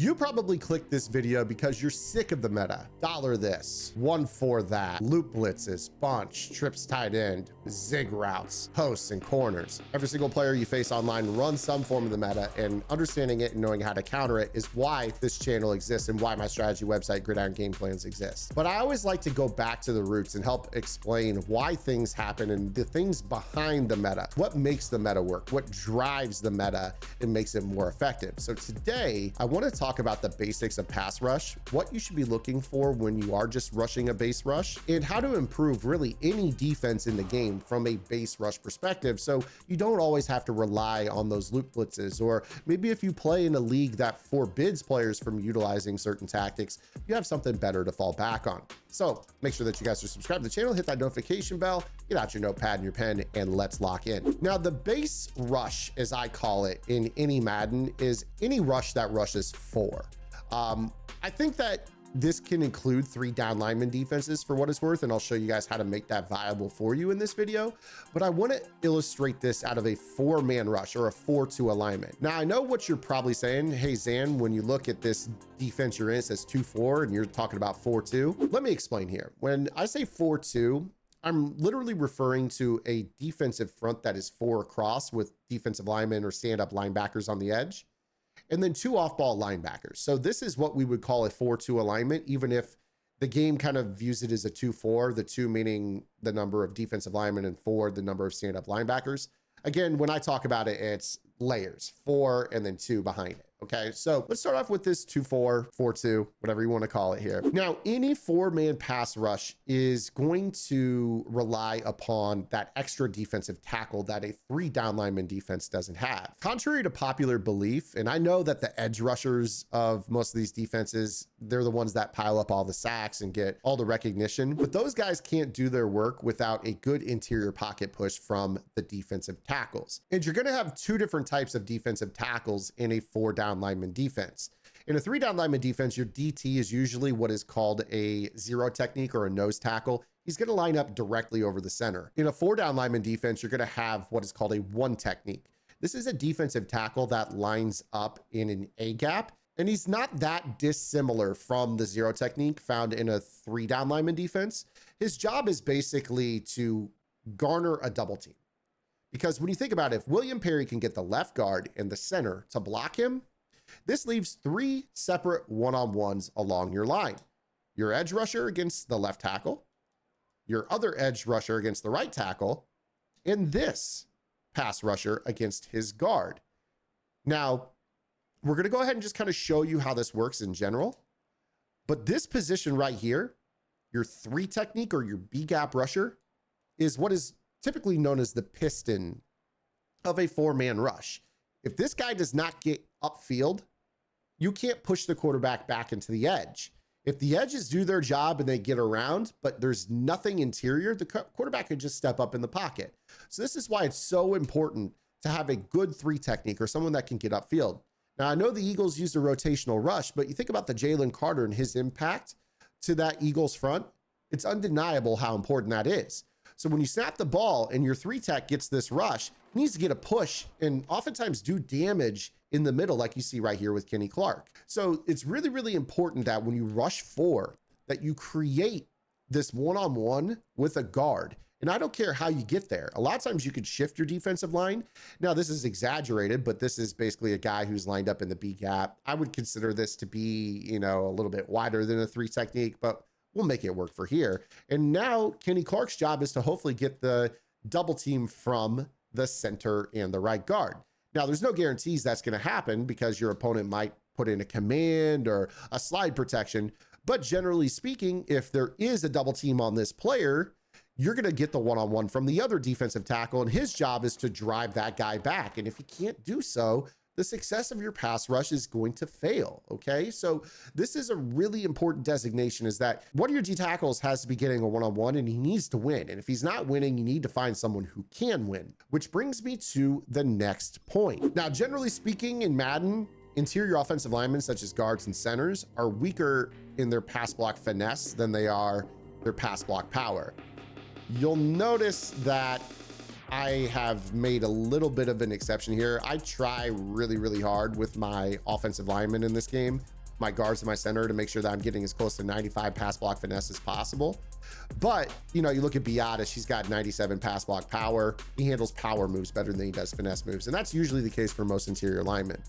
You probably clicked this video because you're sick of the meta. Dollar this, 1-4 that, loop blitzes, bunch, trips tight end, zig routes, posts, and corners. Every single player you face online runs some form of the meta, and understanding it and knowing how to counter it is why this channel exists and why my strategy website, Gridiron Game Plans, exists. But I always like to go back to the roots and help explain why things happen and the things behind the meta. What makes the meta work? What drives the meta and makes it more effective? So today, I want to talk about the basics of pass rush, what you should be looking for when you are just rushing a base rush, and how to improve really any defense in the game from a base rush perspective, so you don't always have to rely on those loop blitzes. Or maybe if you play in a league that forbids players from utilizing certain tactics, you have something better to fall back on. So make sure that you guys are subscribed to the channel, hit that notification bell, get out your notepad and your pen, and let's lock in. Now, the base rush, as I call it in any Madden, is any rush that rushes 4. I think that this can include 3 down lineman defenses for what it's worth, and I'll show you guys how to make that viable for you in this video. But I want to illustrate this out of a 4-man rush or a 4-2 alignment. Now, I know what you're probably saying. Hey, Zan, when you look at this defense you're in, it says 2-4, and you're talking about 4-2. Let me explain here. When I say 4-2, I'm literally referring to a defensive front that is 4 across with defensive linemen or stand-up linebackers on the edge, and then 2 off-ball linebackers. So this is what we would call a 4-2 alignment, even if the game kind of views it as a 2-4, the 2 meaning the number of defensive linemen and 4, the number of stand-up linebackers. Again, when I talk about it, it's layers, 4 and then 2 behind it. Okay, so let's start off with this 2-4, 4-2, whatever you want to call it here. Now, any 4-man pass rush is going to rely upon that extra defensive tackle that a 3 down lineman defense doesn't have. Contrary to popular belief, and I know that the edge rushers of most of these defenses, they're the ones that pile up all the sacks and get all the recognition, but those guys can't do their work without a good interior pocket push from the defensive tackles. And you're going to have 2 different types of defensive tackles in a 4 down lineman defense. In a 3 down lineman defense, your DT is usually what is called a 0 technique or a nose tackle. He's going to line up directly over the center. In a 4 down lineman defense, you're going to have what is called a 1 technique. This is a defensive tackle that lines up in an A gap, and he's not that dissimilar from the 0 technique found in a 3 down lineman defense. His job is basically to garner a double team. Because when you think about it, if William Perry can get the left guard and the center to block him, this leaves 3 separate one-on-ones along your line. Your edge rusher against the left tackle, your other edge rusher against the right tackle, and this pass rusher against his guard. Now, we're going to go ahead and just kind of show you how this works in general. But this position right here, your 3 technique or your B gap rusher, is what is typically known as the piston of a 4-man rush. If this guy does not get upfield, you can't push the quarterback back into the edge. If the edges do their job and they get around, but there's nothing interior, the quarterback can just step up in the pocket. So this is why it's so important to have a good 3 technique or someone that can get upfield. Now, I know the Eagles used a rotational rush, but you think about the Jalen Carter and his impact to that Eagles front, it's undeniable how important that is. So when you snap the ball and your 3 tech gets this rush, he needs to get a push and oftentimes do damage in the middle, like you see right here with Kenny Clark. So it's really, really important that when you rush 4, that you create this one-on-one with a guard. And I don't care how you get there. A lot of times you could shift your defensive line. Now, this is exaggerated, but this is basically a guy who's lined up in the B gap. I would consider this to be, a little bit wider than a 3 technique, but we'll make it work for here. And now Kenny Clark's job is to hopefully get the double team from the center and the right guard. Now, there's no guarantees that's going to happen because your opponent might put in a command or a slide protection. But generally speaking, if there is a double team on this player, you're going to get the one-on-one from the other defensive tackle, and his job is to drive that guy back. And if he can't do so, the success of your pass rush is going to fail, okay? So this is a really important designation, is that one of your D tackles has to be getting a one-on-one, and he needs to win. And if he's not winning, you need to find someone who can win, which brings me to the next point. Now, generally speaking, in Madden, interior offensive linemen, such as guards and centers, are weaker in their pass block finesse than they are their pass block power. You'll notice that I have made a little bit of an exception here. I try really, really hard with my offensive linemen in this game, my guards and my center, to make sure that I'm getting as close to 95 pass block finesse as possible. But, you know, you look at Beata, she's got 97 pass block power. He handles power moves better than he does finesse moves. And that's usually the case for most interior linemen.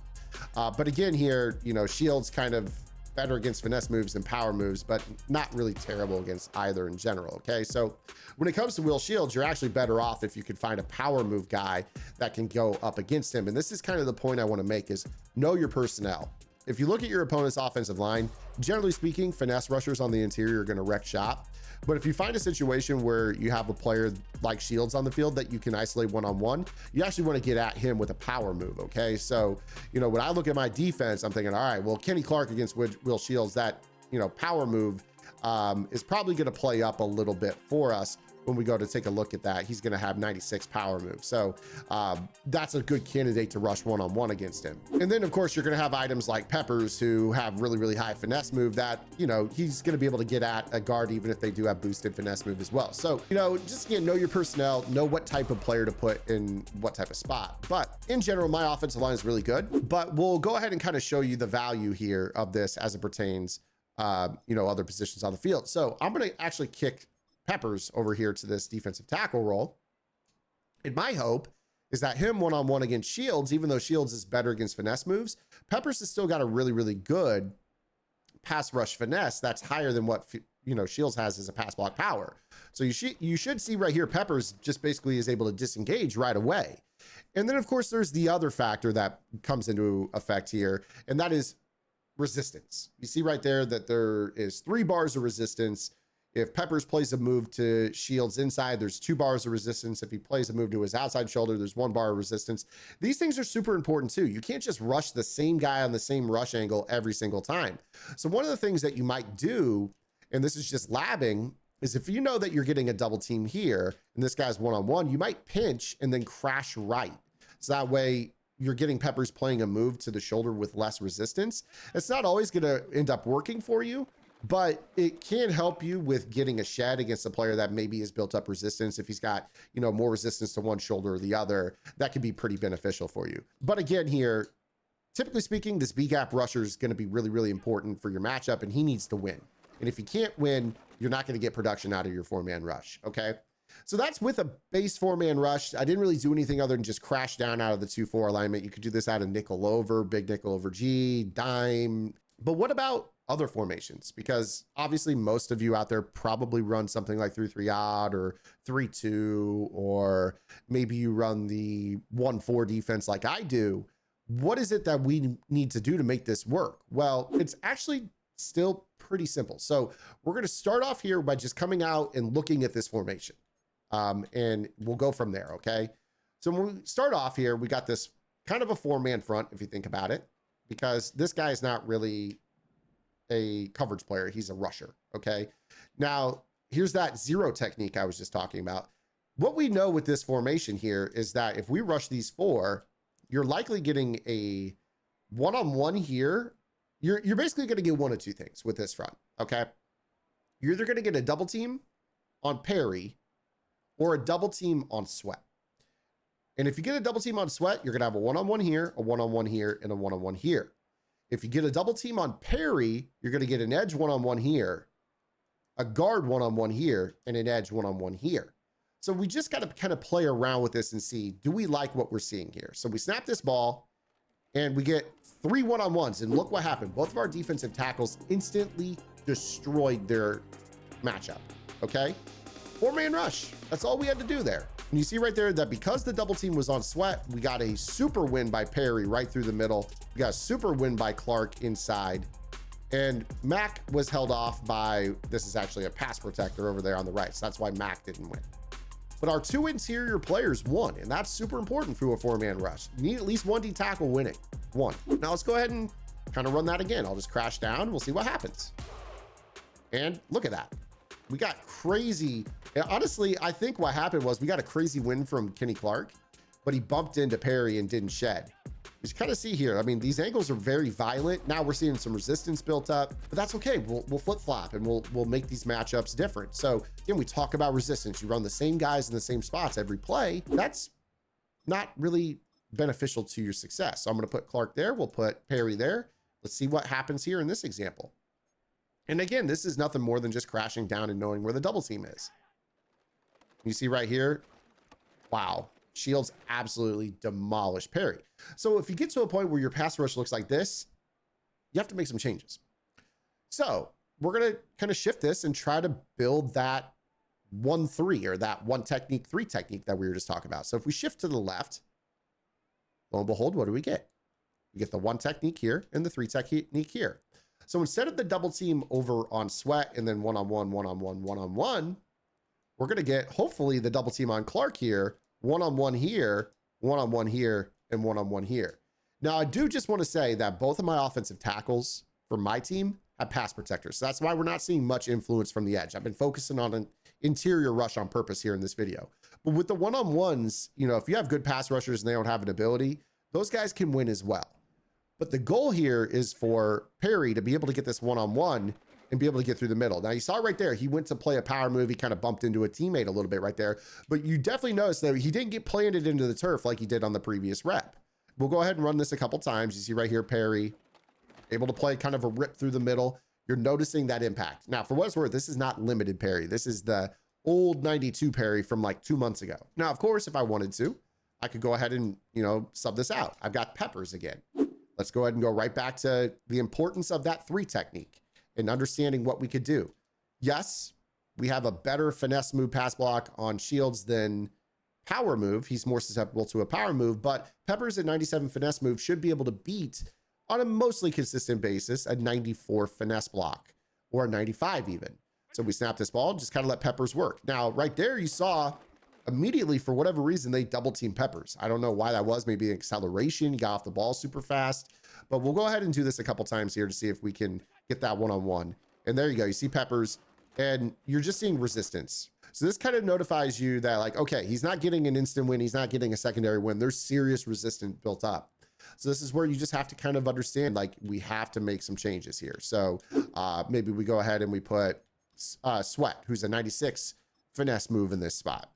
But again, here, you know, Shields kind of better against finesse moves than power moves, but not really terrible against either in general. Okay, so when it comes to Will Shields, you're actually better off if you could find a power move guy that can go up against him. And this is kind of the point I want to make, is know your personnel. If you look at your opponent's offensive line, generally speaking, finesse rushers on the interior are going to wreck shop. But if you find a situation where you have a player like Shields on the field that you can isolate one-on-one, you actually want to get at him with a power move. Okay, so, you know, when I look at my defense, I'm thinking, all right, well, Kenny Clark against Will Shields, that, you know, power move is probably going to play up a little bit for us. When we go to take a look at that, he's going to have 96 power moves. So that's a good candidate to rush one-on-one against him. And then, of course, you're going to have items like Peppers, who have really, really high finesse move that, you know, he's going to be able to get at a guard, even if they do have boosted finesse move as well. So, you know, just again, know your personnel, know what type of player to put in what type of spot. But in general, my offensive line is really good. But we'll go ahead and kind of show you the value here of this as it pertains, you know, other positions on the field. So I'm going to actually kick Peppers over here to this defensive tackle role. And my hope is that him one-on-one against Shields, even though Shields is better against finesse moves, Peppers has still got a really, really good pass rush finesse that's higher than what, you know, Shields has as a pass block power. So you should see right here, Peppers just basically is able to disengage right away. And then, of course, there's the other factor that comes into effect here, and that is resistance. You see right there that there is 3 bars of resistance. If Peppers plays a move to Shields inside, there's 2 bars of resistance. If he plays a move to his outside shoulder, there's 1 bar of resistance. These things are super important too. You can't just rush the same guy on the same rush angle every single time. So one of the things that you might do, and this is just labbing, is if you know that you're getting a double team here and this guy's one-on-one, you might pinch and then crash right. So that way you're getting Peppers playing a move to the shoulder with less resistance. It's not always going to end up working for you, but it can help you with getting a shed against a player that maybe has built up resistance. If he's got, you know, more resistance to one shoulder or the other, that can be pretty beneficial for you. But again, here, typically speaking, this B-gap rusher is going to be really, really important for your matchup, and he needs to win. And if he can't win, you're not going to get production out of your 4-man rush. Okay. So that's with a base 4-man rush. I didn't really do anything other than just crash down out of the 2-4 alignment. You could do this out of nickel over, big nickel over G, dime. But what about other formations? Because obviously most of you out there probably run something like 3-3 odd or 3-2, or maybe you run the 1-4 defense like I do. What is it that we need to do to make this work? Well, it's actually still pretty simple. So we're going to start off here by just coming out and looking at this formation. And we'll go from there. Okay. So when we start off here, we got this kind of a 4-man front, if you think about it, because this guy is not really a coverage player. He's a rusher. Okay. Now here's that 0 technique I was just talking about. What we know with this formation here is that if we rush these 4, you're likely getting a one-on-one here. You're basically going to get one of 2 things with this front. Okay. You're either going to get a double team on Perry or a double team on Sweat. And if you get a double team on Sweat, you're going to have a one-on-one here, a one-on-one here, and a one-on-one here. If you get a double team on Perry, you're going to get an edge one-on-one here, a guard one-on-one here, and an edge one-on-one here. So we just got to kind of play around with this and see, do we like what we're seeing here? So we snap this ball and we get 3 one-on-ones, and look what happened. Both of our defensive tackles instantly destroyed their matchup. Okay. 4-man rush. That's all we had to do there. And you see right there that because the double team was on Sweat, we got a super win by Perry right through the middle. We got a super win by Clark inside. And Mac was held off by, this is actually a pass protector over there on the right. So that's why Mac didn't win. But our 2 interior players won, and that's super important for a 4-man rush. You need at least 1 D tackle winning. 1. Now let's go ahead and kind of run that again. I'll just crash down. We'll see what happens. And look at that. We got crazy. Honestly, I think what happened was we got a crazy win from Kenny Clark, but he bumped into Perry and didn't shed. You kind of see here, I mean, these angles are very violent. Now we're seeing some resistance built up, but that's okay. We'll flip-flop and we'll make these matchups different. So again, we talk about resistance. You run the same guys in the same spots every play. That's not really beneficial to your success. So I'm going to put Clark there. We'll put Perry there. Let's see what happens here in this example. And again, this is nothing more than just crashing down and knowing where the double team is. You see right here, wow, Shields absolutely demolished Perry. So if you get to a point where your pass rush looks like this, you have to make some changes. So we're going to kind of shift this and try to build that 1-3 or that 1 technique 3 technique that we were just talking about. So if we shift to the left, lo and behold, what do we get? We get the 1 technique here and the 3 technique here. So instead of the double team over on Sweat and then one-on-one, one-on-one, one-on-one, we're going to get hopefully the double team on Clark here, one-on-one here, one-on-one here, and one-on-one here. Now, I do just want to say that both of my offensive tackles for my team have pass protectors. So that's why we're not seeing much influence from the edge. I've been focusing on an interior rush on purpose here in this video. But with the one-on-ones, you know, if you have good pass rushers and they don't have an ability, those guys can win as well. But the goal here is for Perry to be able to get this one-on-one and be able to get through the middle. Now you saw right there, he went to play a power move. He kind of bumped into a teammate a little bit right there, but you definitely noticed that he didn't get planted into the turf like he did on the previous rep. We'll go ahead and run this a couple times. You see right here, Perry able to play kind of a rip through the middle. You're noticing that impact. Now for what it's worth, this is not limited Perry. This is the old 92 Perry from like 2 months ago. Now, of course, if I wanted to, I could go ahead and, you know, sub this out. I've got Peppers again. Let's go ahead and go right back to the importance of that 3 technique and understanding what we could do. Yes, we have a better finesse move pass block on Shields than power move. He's more susceptible to a power move, but Peppers at 97 finesse move should be able to beat on a mostly consistent basis a 94 finesse block or a 95 even. So we snap this ball, just kind of let Peppers work. Now, right there, you saw immediately, for whatever reason, they double team Peppers. I don't know why that was. Maybe acceleration, he got off the ball super fast, but we'll go ahead and do this a couple times here to see if we can get that one-on-one. And there you go. You see Peppers and you're just seeing resistance. So this kind of notifies you that like, okay, he's not getting an instant win. He's not getting a secondary win. There's serious resistance built up. So this is where you just have to kind of understand, like, we have to make some changes here. So maybe we go ahead and we put Sweat, who's a 96 finesse move in this spot.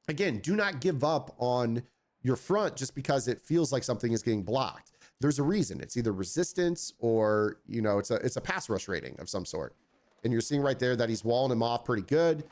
Again, do not give up on your front just because it feels like something is getting blocked. There's a reason. It's either resistance or, you know, it's a pass rush rating of some sort. And you're seeing right there that he's walling him off pretty good.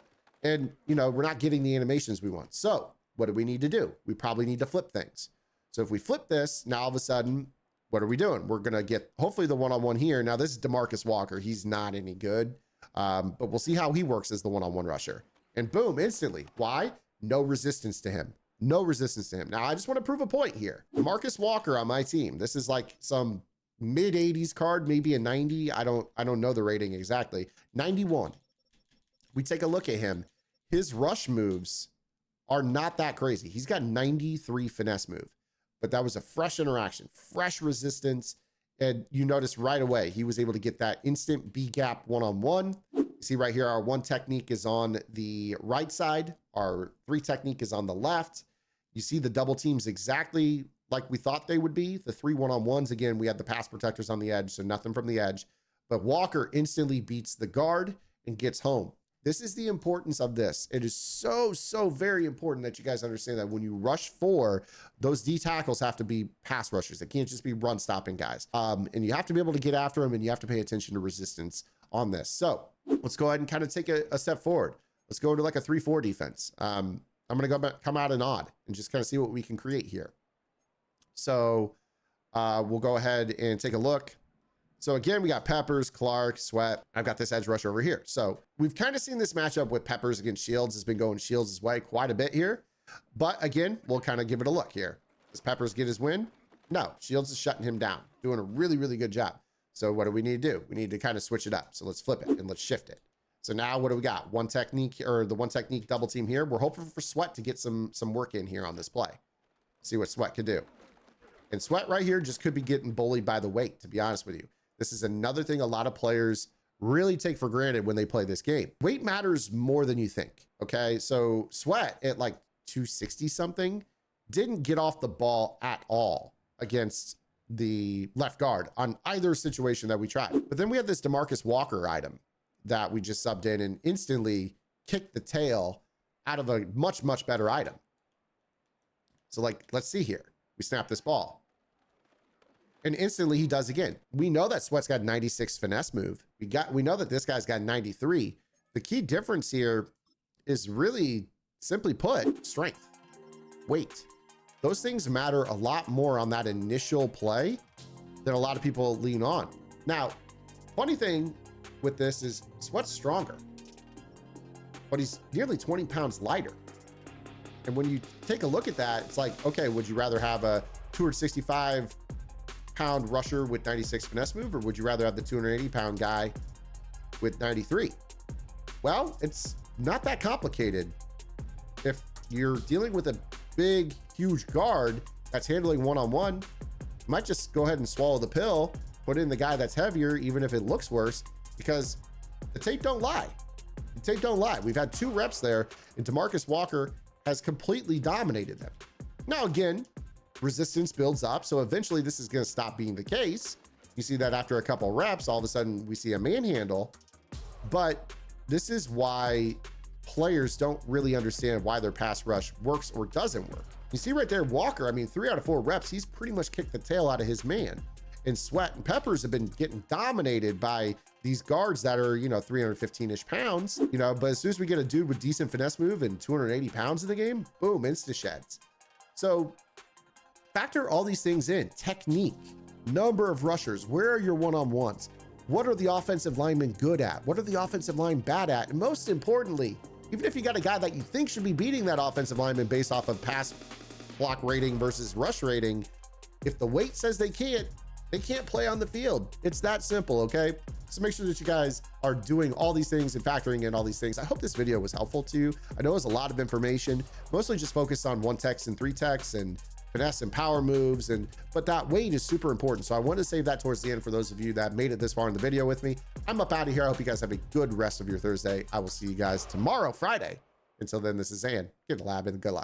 And, you know, we're not getting the animations we want. So what do we need to do? We probably need to flip things. So if we flip this, now all of a sudden, what are we doing? We're going to get hopefully the one-on-one here. Now this is DeMarcus Walker. He's not any good, but we'll see how he works as the one-on-one rusher. And boom, instantly. Why? No resistance to him. No resistance to him. Now, I just want to prove a point here. Marcus Walker on my team. This is like some mid-80s card, maybe a 90. I don't know the rating exactly. 91. We take a look at him. His rush moves are not that crazy. He's got 93 finesse move, but that was a fresh interaction, fresh resistance. And you notice right away, he was able to get that instant B gap one-on-one. See right here, our 1 technique is on the right side. Our 3 technique is on the left. You see the double teams exactly like we thought they would be. The 3 one-on-ones, again, we had the pass protectors on the edge, so nothing from the edge. But Walker instantly beats the guard and gets home. This is the importance of this. It is so very important that you guys understand that when you rush 4, those D tackles have to be pass rushers. They can't just be run stopping guys. And you have to be able to get after them, and you have to pay attention to resistance on this. So let's go ahead and kind of take a step forward. Let's go to like a 3-4 defense. I'm going to come out an odd and just kind of see what we can create here. So we'll go ahead and take a look. So again, we got Peppers, Clark, Sweat. I've got this edge rusher over here. So we've kind of seen this matchup with Peppers against Shields has been going Shields' way quite a bit here. But again, we'll kind of give it a look here. Does Peppers get his win? No, Shields is shutting him down, doing a really good job. So what do we need to do? We need to kind of switch it up. So let's flip it and let's shift it. So now what do we got? 1 technique, or the 1 technique double team here. We're hoping for Sweat to get some work in here on this play. See what Sweat could do. And Sweat right here just could be getting bullied by the weight, to be honest with you. This is another thing a lot of players really take for granted when they play this game. Weight matters more than you think, okay? So Sweat at like 260 something didn't get off the ball at all against the left guard on either situation that we tried. But then we have this DeMarcus Walker item that we just subbed in and instantly kicked the tail out of a much, much better item. So like, let's see here. We snap this ball. And instantly he does again. We know that Sweat's got 96 finesse move. We know that this guy's got 93. The key difference here is really simply put, strength, weight. Those things matter a lot more on that initial play than a lot of people lean on. Now, funny thing with this is Sweat's stronger, but he's nearly 20 pounds lighter. And when you take a look at that, it's like, okay, would you rather have a 265 pound rusher with 96 finesse move, or would you rather have the 280 pound guy with 93? Well, it's not that complicated. If you're dealing with a big, huge guard that's handling one-on-one, you might just go ahead and swallow the pill, put in the guy that's heavier, even if it looks worse, because the tape don't lie. The tape don't lie. We've had 2 reps there, and DeMarcus Walker has completely dominated them. Now, again, resistance builds up, so eventually this is going to stop being the case. You see that after a couple reps, all of a sudden we see a manhandle, but this is why players don't really understand why their pass rush works or doesn't work. You see right there, Walker, I mean, 3 out of 4 reps, he's pretty much kicked the tail out of his man. And Sweat and Peppers have been getting dominated by these guards that are, 315-ish pounds, but as soon as we get a dude with decent finesse move and 280 pounds in the game, boom, insta sheds. So factor all these things in: technique, number of rushers, where are your one-on-ones? What are the offensive linemen good at? What are the offensive line bad at? And most importantly, even if you got a guy that you think should be beating that offensive lineman based off of pass block rating versus rush rating, if the weight says they can't play on the field. It's that simple, okay? So make sure that you guys are doing all these things and factoring in all these things. I hope this video was helpful to you. I know it was a lot of information, mostly just focused on 1-techs and 3-techs and finesse and power moves, but that weight is super important. So I want to save that towards the end for those of you that made it this far in the video with me. I'm up out of here. I hope you guys have a good rest of your Thursday. I will see you guys tomorrow, Friday. Until then, this is Zan. Get the lab and good luck.